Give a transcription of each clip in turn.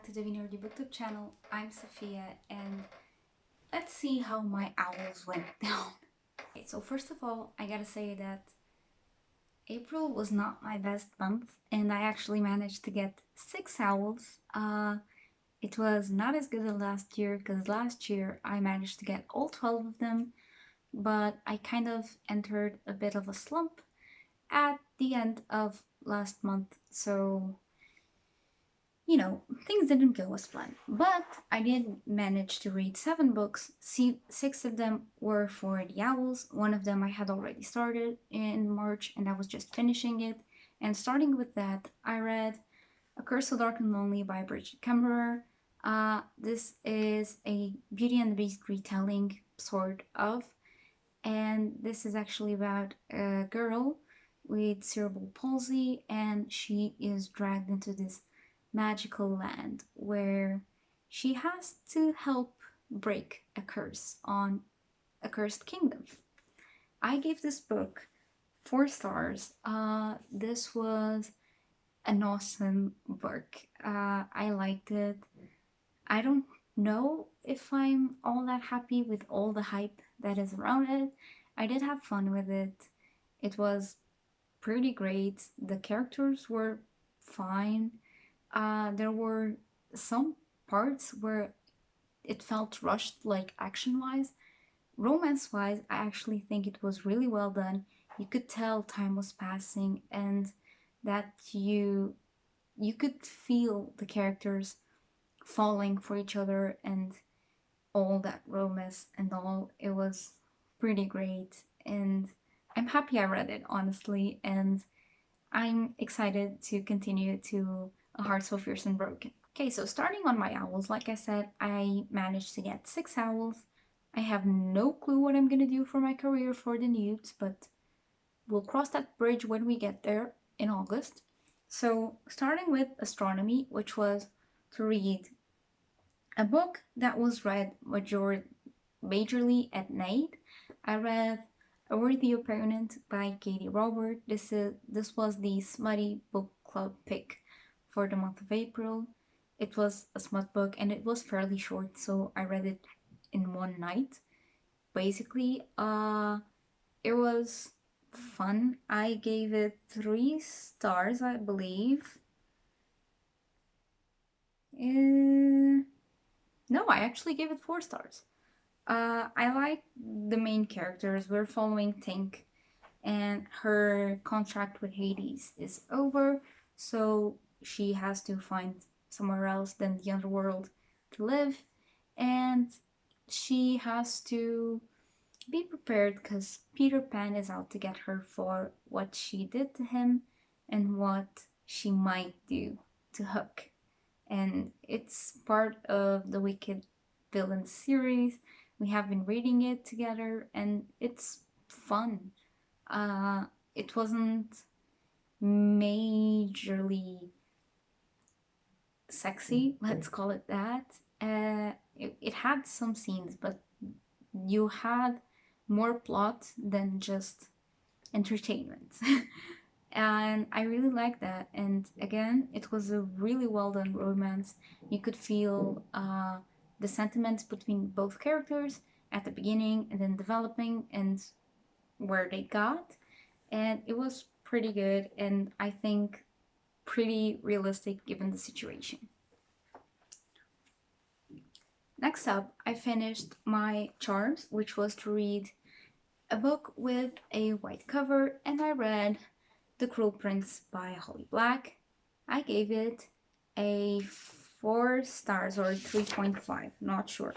to the Nerdy Booktube channel. I'm Sophia, and let's see how my owls went down. Okay, so first of all, I gotta say that April was not my best month, and I actually managed to get 6 owls. It was not as good as last year, because last year I managed to get all 12 of them, but I kind of entered a bit of a slump at the end of last month, so things didn't go as planned. But I did manage to read 7 books. 6 of them were for the owls. One of them I had already started in March and I was just finishing it. And starting with that, I read A Curse so Dark and Lonely by Bridget Kemmerer. This is a Beauty and the Beast retelling, sort of. And this is actually about a girl with cerebral palsy, and she is dragged into this magical land where she has to help break a curse on a cursed kingdom. I gave this book 4 stars. This was an awesome book. I liked it. I don't know if I'm all that happy with all the hype that is around it. I did have fun with it. It was pretty great. The characters were fine. There were some parts where it felt rushed, like action-wise. Romance-wise, I actually think it was really well done. You could tell time was passing and that you could feel the characters falling for each other and all that romance and all. It was pretty great, and I'm happy I read it, honestly, and I'm excited to continue to A Heart So Fierce and Broken. Okay, so starting on my owls, like I said, I managed to get 6 owls. I have no clue what I'm gonna do for my career for the newts, but we'll cross that bridge when we get there in August. So starting with astronomy, which was to read a book that was read majorly at night. I read A Worthy Opponent by Katie Robert. This was the Smutty Book Club pick for the month of April. It was a smut book and it was fairly short, so I read it in one night. Basically, it was fun. I gave it 3 stars, I believe. No, I actually gave it 4 stars. I like the main characters. We're following Tink, and her contract with Hades is over, so she has to find somewhere else than the underworld to live, and she has to be prepared because Peter Pan is out to get her for what she did to him and what she might do to Hook. And it's part of the Wicked Villain series. We have been reading it together and it's fun. It wasn't majorly sexy, let's call it that. It had some scenes, but you had more plot than just entertainment. And I really liked that. And again, it was a really well done romance. You could feel the sentiments between both characters at the beginning and then developing and where they got. And it was pretty good and I think pretty realistic given the situation. Next up, I finished my Charms, which was to read a book with a white cover, and I read The Cruel Prince by Holly Black. I gave it a 4 stars or 3.5, not sure.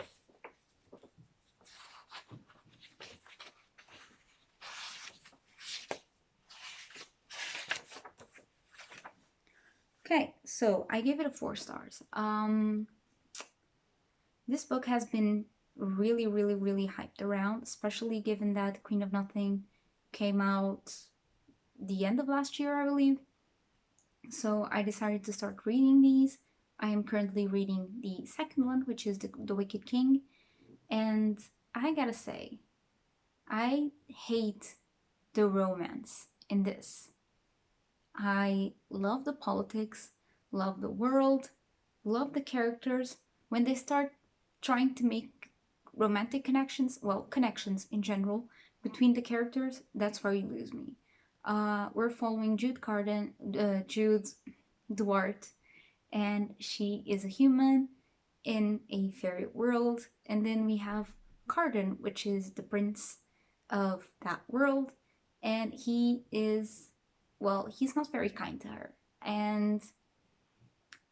Okay, so I gave it a 4 stars. This book has been really, really, really hyped around, especially given that Queen of Nothing came out the end of last year, I believe. So I decided to start reading these. I am currently reading the second one, which is the Wicked King. And I gotta say, I hate the romance in this. I love the politics, love the world, love the characters. When they start trying to make romantic connections, well, connections in general between the characters, that's where you lose me. We're following Jude Duarte, and she is a human in a fairy world. And then we have Carden, which is the prince of that world, and he is, well, he's not very kind to her. And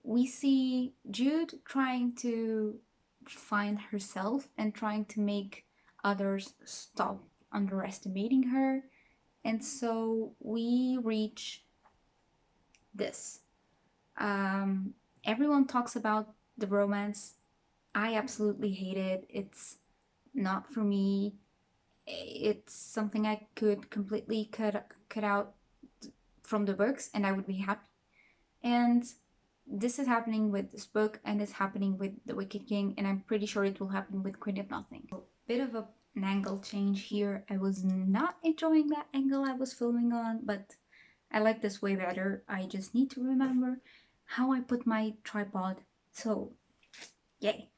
we see Jude trying to find herself and trying to make others stop underestimating her. And so we reach this. Um, Everyone talks about the romance. I absolutely hate it. It's not for me. It's something I could completely cut out from the books, and I would be happy. And this is happening with this book, and it's happening with The Wicked King, and I'm pretty sure it will happen with Queen of Nothing. A bit of an angle change here. I was not enjoying that angle I was filming on, but I like this way better. I just need to remember how I put my tripod. So, yay.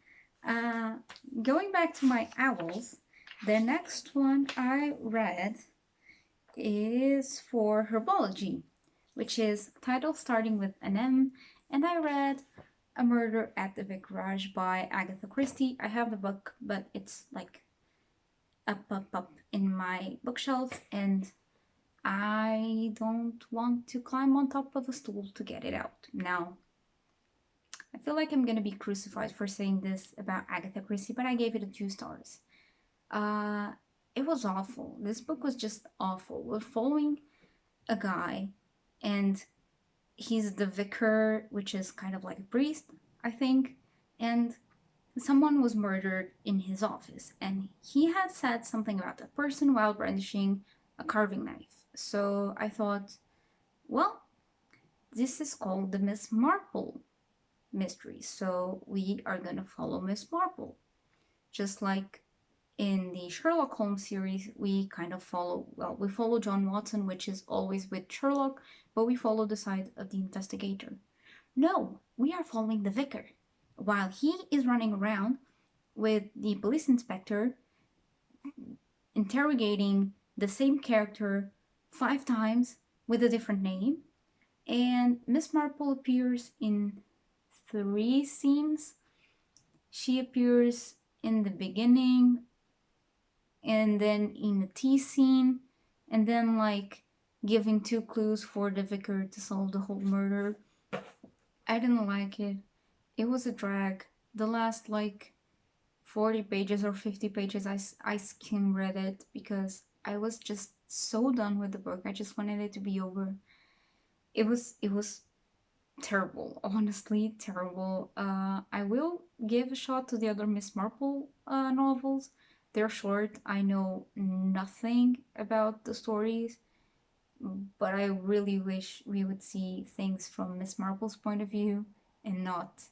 Uh, Going back to my owls, the next one I read is for herbology, which is title starting with an M, and I read A Murder at the Vicarage by Agatha Christie. I have the book, but it's like up in my bookshelf, and I don't want to climb on top of a stool to get it out. Now, I feel like I'm gonna be crucified for saying this about Agatha Christie, but I gave it a 2 stars. Uh, it was awful. This book was just awful. We're following a guy, and he's the vicar, which is kind of like a priest, I think, and someone was murdered in his office, and he had said something about that person while brandishing a carving knife. So I thought, well, this is called the Miss Marple mystery, so we are gonna follow Miss Marple. Just like in the Sherlock Holmes series, we kind of follow, well, we follow John Watson, which is always with Sherlock, but we follow the side of the investigator. No, we are following the vicar. While he is running around with the police inspector, interrogating the same character 5 times with a different name, and Miss Marple appears in 3 scenes. She appears in the beginning, and then in a tea scene, and then like giving 2 clues for the vicar to solve the whole murder. I didn't like it. It was a drag. The last like 40 pages or 50 pages, I skim read it because I was just so done with the book. I just wanted it to be over. It was terrible, honestly terrible. I will give a shot to the other Miss Marple novels. They're short. I know nothing about the stories, but I really wish we would see things from Miss Marple's point of view and not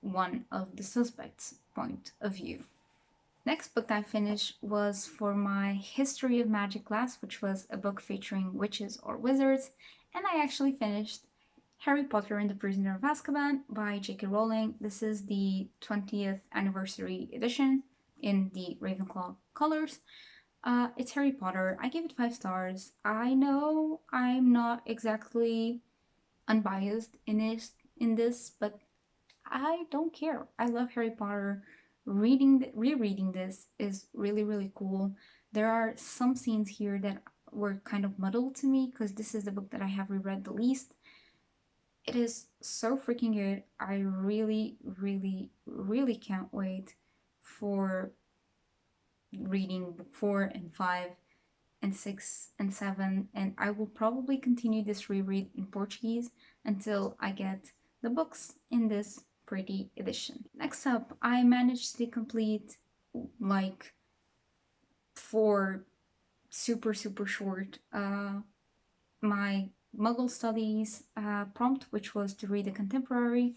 one of the suspects' point of view. Next book I finished was for my History of Magic class, which was a book featuring witches or wizards, and I actually finished Harry Potter and the Prisoner of Azkaban by J.K. Rowling. This is the 20th anniversary edition in the Ravenclaw colors. It's Harry Potter. I gave it 5 stars. I know I'm not exactly unbiased in this, but I don't care. I love Harry Potter. Rereading this is really, really cool. There are some scenes here that were kind of muddled to me because this is the book that I have reread the least. It is so freaking good. I really, really, really can't wait for reading book 4 and 5 and 6 and 7, and I will probably continue this reread in Portuguese until I get the books in this pretty edition. Next up, I managed to complete like 4 super short my Muggle Studies prompt, which was to read a contemporary,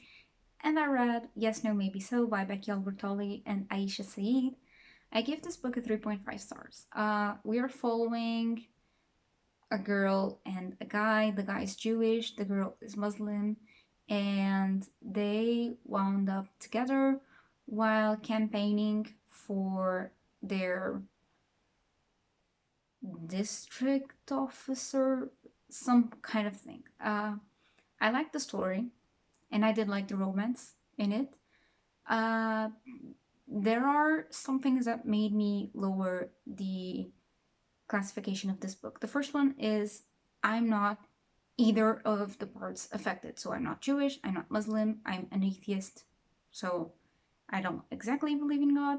and I read Yes, No, Maybe So by Becky Albertalli and Aisha Saeed. I gave this book a 3.5 stars. We are following a girl and a guy. The guy is Jewish, the girl is Muslim, and they wound up together while campaigning for their district officer, some kind of thing. I liked the story, and I did like the romance in it. Uh, there are some things that made me lower the classification of this book. The first one is I'm not either of the parts affected. So I'm not Jewish, I'm not Muslim, I'm an atheist. So I don't exactly believe in God.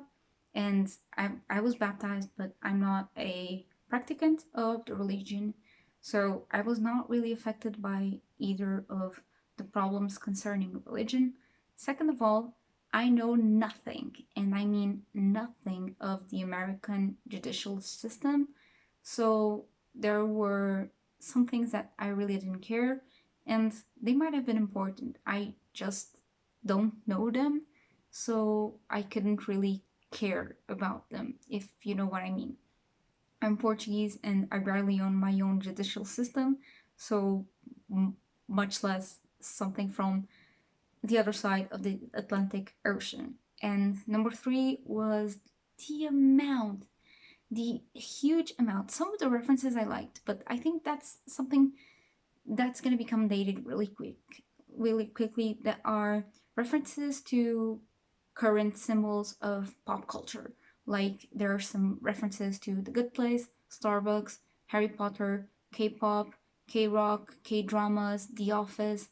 And I was baptized, but I'm not a practicant of the religion. So I was not really affected by either of the problems concerning religion. Second of all, I know nothing, and I mean nothing, of the American judicial system. So there were some things that I really didn't care, and they might have been important. I just don't know them, so I couldn't really care about them, if you know what I mean. I'm Portuguese and I barely own my own judicial system, so m- much less something from the other side of the Atlantic Ocean. And number three was the amount, the huge amount. Some of the references I liked, but I think that's something that's going to become dated really quickly. That are references to current symbols of pop culture. Like there are some references to The Good Place, Starbucks, Harry Potter, K-pop, K-rock, K-dramas, The Office.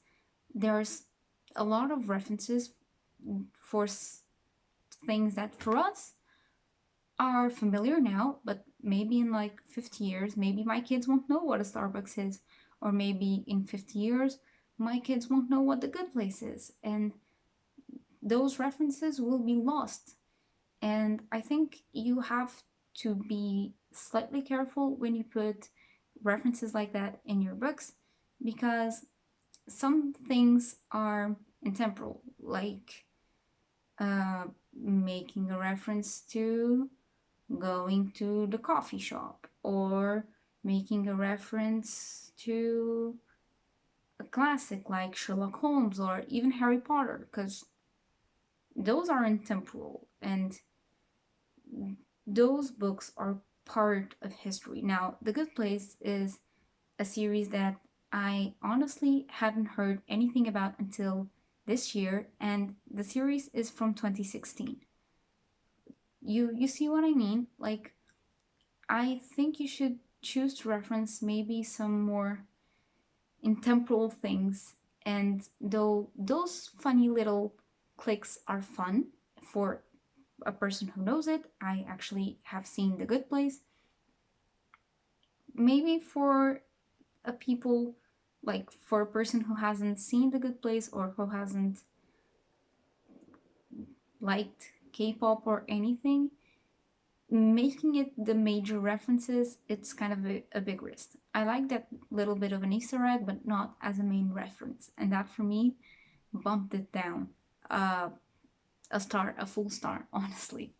There's a lot of references for things that for us are familiar now, but maybe in like 50 years, maybe my kids won't know what a Starbucks is. Or maybe in 50 years, my kids won't know what the good place is. And those references will be lost. And I think you have to be slightly careful when you put references like that in your books, because some things are intemporal, like uh, making a reference to going to the coffee shop, or making a reference to a classic like Sherlock Holmes or even Harry Potter, because those are intemporal and those books are part of history. Now, The Good Place is a series that I honestly hadn't heard anything about until this year, and the series is from 2016. You see what I mean? Like, I think you should choose to reference maybe some more intemporal things. And though those funny little clicks are fun for a person who knows it, I actually have seen The Good Place. Maybe for a people, like for a person who hasn't seen The Good Place or who hasn't liked K-pop or anything, making it the major references, it's kind of a big risk. I like that little bit of an Easter egg, but not as a main reference. And that for me bumped it down. Uh, a star, a full star, honestly.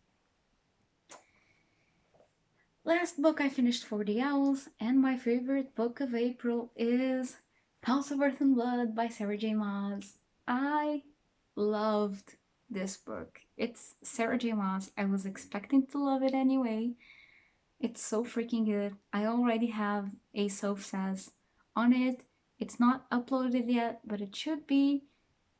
Last book I finished for the Owls, and my favorite book of April is House of Earth and Blood by Sarah J. Maas. I loved this book. It's Sarah J. Maas. I was expecting to love it anyway. It's so freaking good. I already have a Soph Says on it. It's not uploaded yet, but it should be.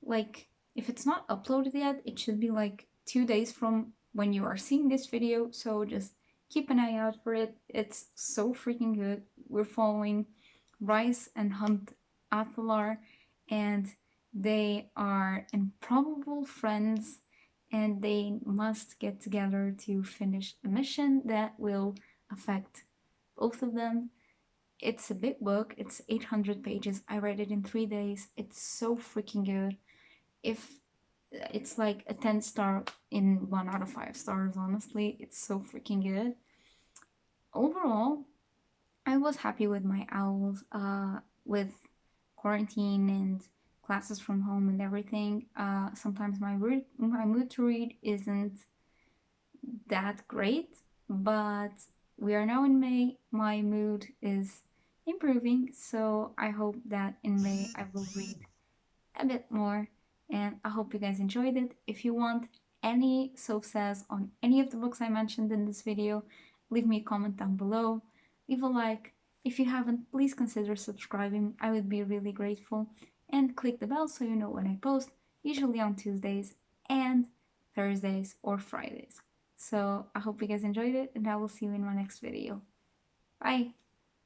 Like, if it's not uploaded yet, it should be like 2 days from when you are seeing this video. So just keep an eye out for it. It's so freaking good. We're following Rice and Hunt Athalar, and they are improbable friends, and they must get together to finish a mission that will affect both of them. It's a big book. It's 800 pages. I read it in 3 days. It's so freaking good. If it's like a 10 star in 1 out of 5 stars, honestly, it's so freaking good. Overall, I was happy with my owls, with quarantine and classes from home and everything. Sometimes my mood to read isn't that great, but we are now in May. My mood is improving, so I hope that in May I will read a bit more. And I hope you guys enjoyed it. If you want any soap says on any of the books I mentioned in this video, leave me a comment down below. Leave a like. If you haven't, please consider subscribing. I would be really grateful. And click the bell so you know when I post, usually on Tuesdays and Thursdays or Fridays. So I hope you guys enjoyed it, and I will see you in my next video. Bye!